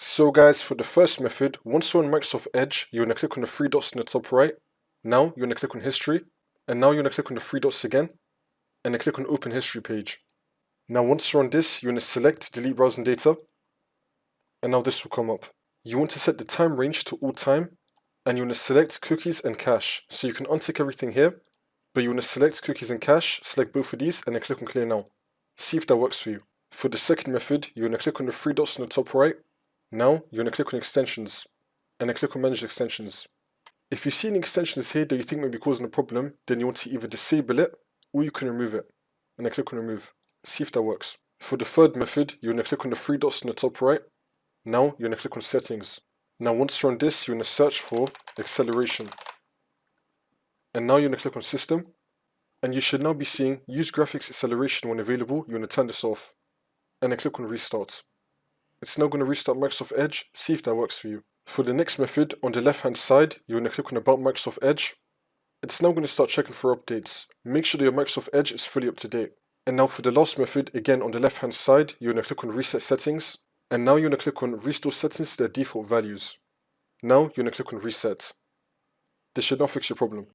So guys, for the first method, once you're on Microsoft Edge, you're going to click on the three dots in the top right. Now you're going to click on History, and now you're going to click on the three dots again, and then click on Open History page. Now once you're on this, you're going to select Delete Browsing Data, and now this will come up. You want to set the time range to all time, and you want to select Cookies and Cache. So you can untick everything here, but you want to select Cookies and Cache, select both of these, and then click on Clear Now. See if that works for you. For the second method, you're going to click on the three dots in the top right. Now you're going to click on Extensions, and then click on Manage Extensions. If you see any extensions here that you think may be causing a problem, then you want to either disable it, or you can remove it, and then click on Remove. See if that works. For the third method, you're going to click on the three dots in the top right. Now you're going to click on Settings. Now once you're on this, you're going to search for Acceleration. And now you're going to click on System, and you should now be seeing Use Graphics Acceleration when available. You're going to turn this off, and then click on Restart. It's now going to restart Microsoft Edge. See if that works for you. For the next method, on the left hand side, you're going to click on About Microsoft Edge. It's now going to start checking for updates. Make sure that your Microsoft Edge is fully up to date. And now for the last method, again on the left hand side, you're going to click on Reset Settings. And now you're going to click on Restore Settings to their default values. Now you're going to click on Reset. This should now fix your problem.